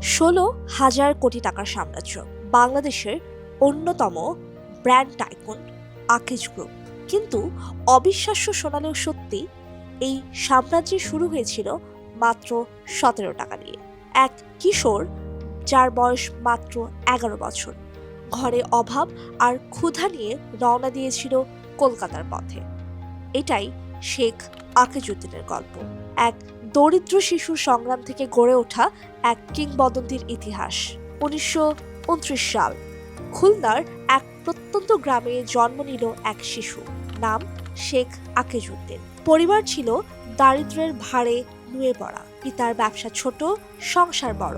16,000 কোটি টাকার সাম্রাজ্য, বাংলাদেশের অন্যতম ব্র্যান্ড টাইকুন আকিজ গ্রুপ। কিন্তু অবিশ্বাস্য শোনালেও সত্যি, এই সাম্রাজ্যের শুরু হয়েছিল মাত্র 17 টাকা নিয়ে। এক কিশোর, যার বয়স মাত্র 11 বছর, ঘরে অভাব আর ক্ষুধা নিয়ে রওনা দিয়েছিল কলকাতার পথে। এটাই শেখ আকিজউদ্দিনের গল্প, এক দরিদ্র শিশুর সংগ্রাম থেকে গড়ে ওঠা এক কিংবদন্তির ইতিহাস। 1929 সাল, খুলনার এক প্রত্যন্ত গ্রামে জন্ম নিল এক শিশু, নাম শেখ আকিজউদ্দিন। পরিবার ছিল দারিদ্র্যের ভারে নুয়ে পড়া, পিতার ব্যবসা ছোট, সংসার বড়,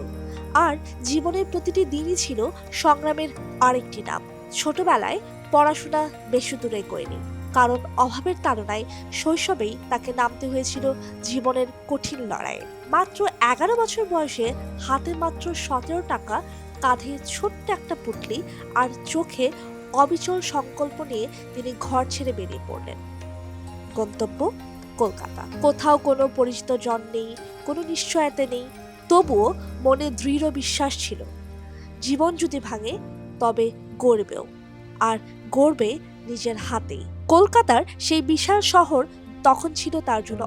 আর জীবনের প্রতিটি দিনই ছিল সংগ্রামের আরেকটি নাম। ছোটবেলায় পড়াশোনা বেশি দূরে এগোয়নি, কারণ অভাবের তাড়নায় শৈশবেই তাকে নামতে হয়েছিল জীবনের কঠিন লড়াইয়ে। মাত্র 11 বছর বয়সে হাতে মাত্র 17 টাকা, কাঁধে ছোট্ট একটা পুঁটলি আর চোখে অবিচল সংকল্প নিয়ে তিনি ঘর ছেড়ে বেরিয়ে পড়লেন। গন্তব্য কলকাতা। কোথাও কোনো পরিচিত জন নেই, কোনো নিশ্চয়তা নেই, তবুও মনে দৃঢ় বিশ্বাস ছিল, জীবন যদি ভাঙে তবে গড়বেও, আর গড়বে নিজের হাতেই। কলকাতার সেই বিশাল শহর তখন ছিল তার জন্য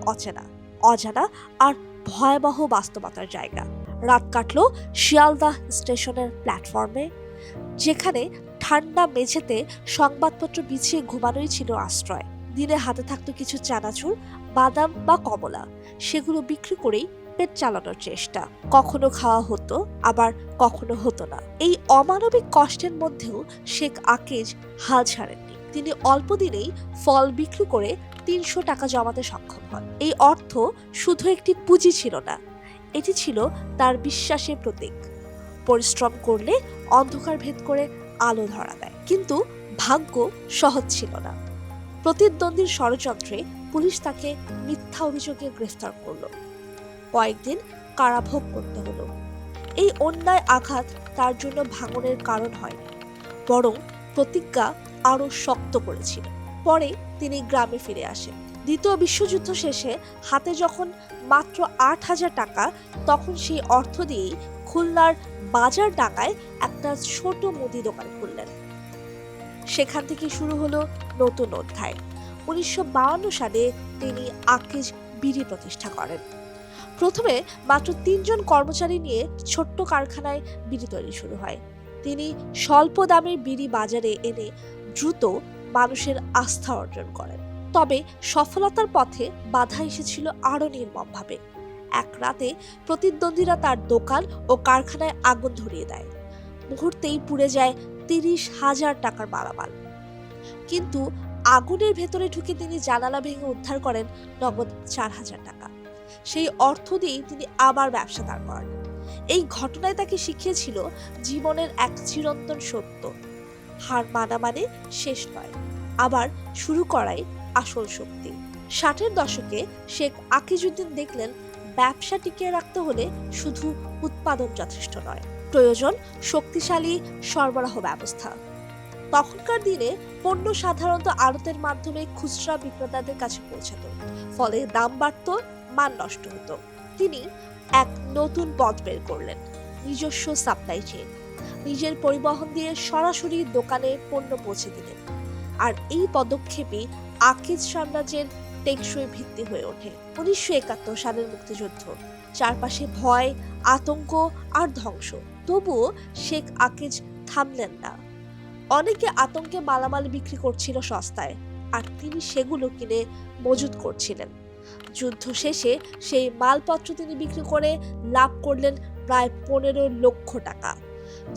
অজানা আর ভয়াবহ বাস্তবতার জায়গা। রাত কাটল শিয়ালদাহ স্টেশনের প্ল্যাটফর্মে, যেখানে ঠান্ডা মেঝেতে সংবাদপত্র বিছিয়ে ঘুমানোই ছিল আশ্রয়। দিনে হাতে থাকতো কিছু চানাচুর, বাদাম বা কমলা, সেগুলো বিক্রি করেই পেট চালানোর চেষ্টা। কখনো খাওয়া হতো, আবার কখনো হতো না। এই অমানবিক কষ্টের মধ্যেও শেখ আকিজ হাল ছাড়েননি। তিনি অল্প দিনেই ফল বিক্রি করে 300 টাকা জমাতে সক্ষম হন। এই অর্থ শুধু একটি পুঁজি ছিল না, এটি ছিল তার বিশ্বাসের প্রতীক। পরিশ্রম করলে অন্ধকার ভেদ করে আলো ধরা দেয়। কিন্তু ভাগ্য সহজ ছিল না। প্রতিদ্বন্দ্বীর ষড়যন্ত্রে পুলিশ তাকে মিথ্যা অভিযোগে গ্রেফতার করল। কয়েকদিন কারাভোগ করতে হলো। এই অন্যায় আঘাত তার জন্য ভাঙনের কারণ হয়নি, বরং প্রতিজ্ঞা আরো শক্ত করেছিল। পরে তিনি গ্রামে ফিরে আসেন। দ্বিতীয় বিশ্বযুদ্ধ শেষে হাতে যখন মাত্র 8,000 টাকা, তখন সেই অর্থ দিয়েই খুলনার বাজার ডাকায় একটা ছোট মুদি দোকান খুললেন। সেখান থেকে শুরু হলো নতুন অধ্যায়। 1952 সালে তিনি আকিজ বিড়ি প্রতিষ্ঠা করেন। প্রথমে মাত্র 3 জন কর্মচারী নিয়ে ছোট্ট কারখানায় বিড়ি তৈরি শুরু হয়। তিনি স্বল্প দামে বিড়ি বাজারে এনে দ্রুত মানুষের আস্থা অর্জন করেন। তবে সফলতার পথে বাধা এসেছিল আরো নির্মমভাবে। এক রাতে প্রতিদ্বন্দ্বীরা তার দোকান ও কারখানায় আগুন ধরিয়ে দেয়। মুহূর্তেই পুড়ে যায় 30,000 টাকার মালামাল। কিন্তু আগুনের ভেতরে ঢুকে তিনি জানালা ভেঙে উদ্ধার করেন নগদ 4,000 টাকা। সেই অর্থ দিয়ে তিনি আবার ব্যবসা দাঁড় করান। এই ঘটনায় তাকে শিখিয়েছিল জীবনের এক চিরন্তন সত্য, হার মানা মানে শেষ নয়, আবার শুরু করাই আসল শক্তি। 60-এর দশকে শেখ আকিজউদ্দিন দেখলেন, ব্যবসা টিকিয়ে রাখতে হলে শুধু উৎপাদন যথেষ্ট নয়, প্রয়োজন শক্তিশালী সরবরাহ ব্যবস্থা। তখনকার দিনে পণ্য সাধারণত আড়তের মাধ্যমে খুচরা বিক্রেতাদের কাছে পৌঁছাত, ফলে দাম বাড়ত, মান নষ্ট হতো। তিনি এক নতুন পথ বের করলেন, নিজস্ব সাপ্লাই চেইন। নিজের পরিবহন দিয়ে সরাসরি দোকানে পণ্য পৌঁছে দিলেন। আর এই পদক্ষেপই আকিজ সাম্রাজ্যের টেকসই ভিত্তি হয়ে ওঠে। 1971 সালের মুক্তিযুদ্ধ, চারপাশে ভয়, আতঙ্ক আর ধ্বংস। তবুও শেখ আকিজ থামলেন না। অনেকে আতঙ্কে মালামাল বিক্রি করছিল সস্তায়, আর তিনি সেগুলো কিনে মজুত করছিলেন। যুদ্ধ শেষে সেই মালপত্র তিনি বিক্রি করে লাভ করলেন প্রায় 15 লক্ষ টাকা।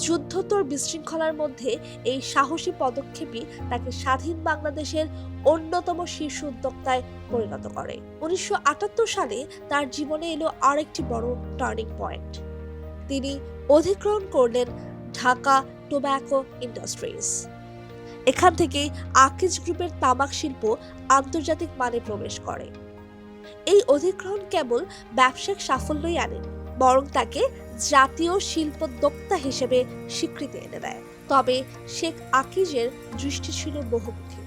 যুদ্ধোত্তর বিশৃঙ্খলার মধ্যে এই সাহসী পদক্ষেপই তাকে স্বাধীন বাংলাদেশের অন্যতম শীর্ষ উদ্যোক্তায় পরিণত করে। 1978 সালে তার জীবনে এলো আরেকটি বড় টার্নিং পয়েন্ট। তিনি অধিগ্রহণ করলেন ঢাকা টোব্যাকো ইন্ডাস্ট্রিজ। এখান থেকে আকিজ গ্রুপের তামাক শিল্প আন্তর্জাতিক মানে প্রবেশ করে। এই অধিগ্রহণ কেবল ব্যবসায়িক সাফল্যই আনেনি, বরং তাকে জাতীয় শিল্পোদ্যোক্তা হিসেবে স্বীকৃতি এনে দেয়। তবে শেখ আকিজের দৃষ্টি ছিল বহুমুখী,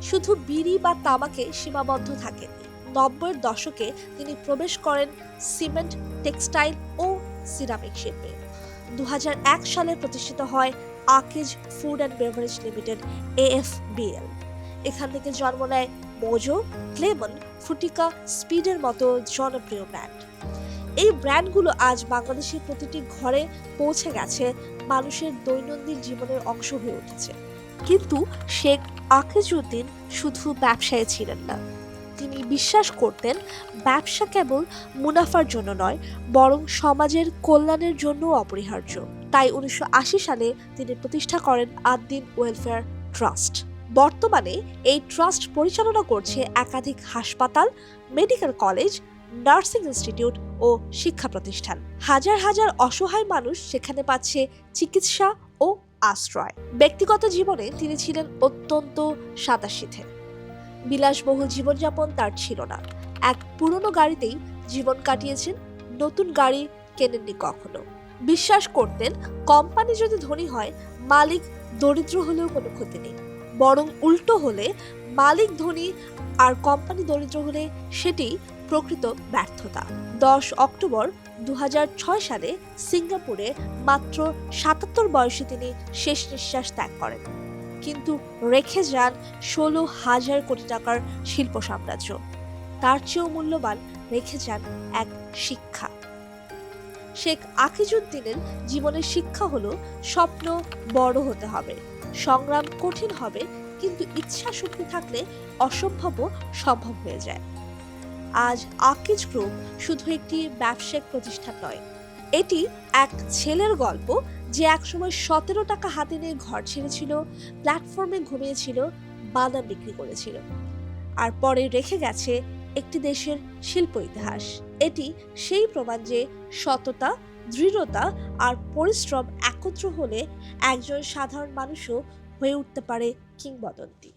শুধু বিড়ি বা তামাকে সীমাবদ্ধ থাকেননি। 90-এর দশকে তিনি প্রবেশ করেন সিমেন্ট, টেক্সটাইল ও সিরামিক শিল্পে। 2001 সালে প্রতিষ্ঠিত হয় Akij food and beverage limited AFBL। এখান থেকে জন্ম নেয় মোজো, ক্লেমন, ফুটিকা, স্পিডের মতো জনপ্রিয় ব্র্যান্ড। এই ব্র্যান্ডগুলো আজ বাংলাদেশের প্রতিটি ঘরে পৌঁছে গেছে, মানুষের দৈনন্দিন জীবনের অংশ হয়ে উঠেছে। কিন্তু শেখ আকিজউদ্দিন শুধু ব্যবসায়ী ছিলেন না, তিনি বিশ্বাস করতেন ব্যবসা কেবল মুনাফার জন্য নয়, বরং সমাজের কল্যাণের জন্য অপরিহার্য। তাই 1980 সালে তিনি প্রতিষ্ঠা করেন আদ্দিন ওয়েলফেয়ার ট্রাস্ট। বর্তমানে এই ট্রাস্ট পরিচালনা করছে একাধিক হাসপাতাল, মেডিকেল কলেজ, নার্সিং ইনস্টিটিউট ও শিক্ষা প্রতিষ্ঠান। হাজার হাজার অসহায় মানুষ সেখানে পাচ্ছে চিকিৎসা ও আশ্রয়। ব্যক্তিগত জীবনে তিনি ছিলেন অত্যন্ত সাদাসিধে। বিলাসবহুল জীবনযাপন তার ছিল না। এক পুরনো গাড়িতেই জীবন কাটিয়েছেন, নতুন গাড়ি কেনেননি কখনো। বিশ্বাস করতেন কোম্পানি যদি ধনী হয়, মালিক দরিদ্র হলেও কোনো ক্ষতি নেই, বরং উল্টো হলে মালিক ধনী আর কোম্পানি দরিদ্র হলে সেটি প্রকৃত ব্যর্থতা। 10 অক্টোবর 2006 সালে সিঙ্গাপুরে মাত্র 77 বয়সে তিনি শেষ নিঃশ্বাস ত্যাগ করেন, কিন্তু রেখে যান 16,000 কোটি টাকার শিল্প সাম্রাজ্য। তার চেয়েও মূল্যবান রেখে যান এক শিক্ষা। শেখ আকিজউদ্দিনের জীবনের শিক্ষা হলো স্বপ্ন বড় হতে হবে, সংগ্রাম কঠিন হবে, কিন্তু ইচ্ছা শক্তি থাকলে অসম্ভবও সম্ভব হয়ে যায়। আজ আকিজ গ্রুপ শুধু একটি ব্যবসায়িক প্রতিষ্ঠান নয়, এটি এক ছেলের গল্প যে একসময় 17 টাকা হাতে নিয়ে ঘর ছেড়েছিল, প্ল্যাটফর্মে ঘুমিয়েছিল, বাদাম বিক্রি করেছিল, আর পরে রেখে গেছে একটি দেশের শিল্প ইতিহাস। এটি সেই প্রমাণ যে সততা, দৃঢ়তা আর পরিশ্রম একত্র হলে একজন সাধারণ মানুষও হয়ে উঠতে পারে কিংবদন্তি।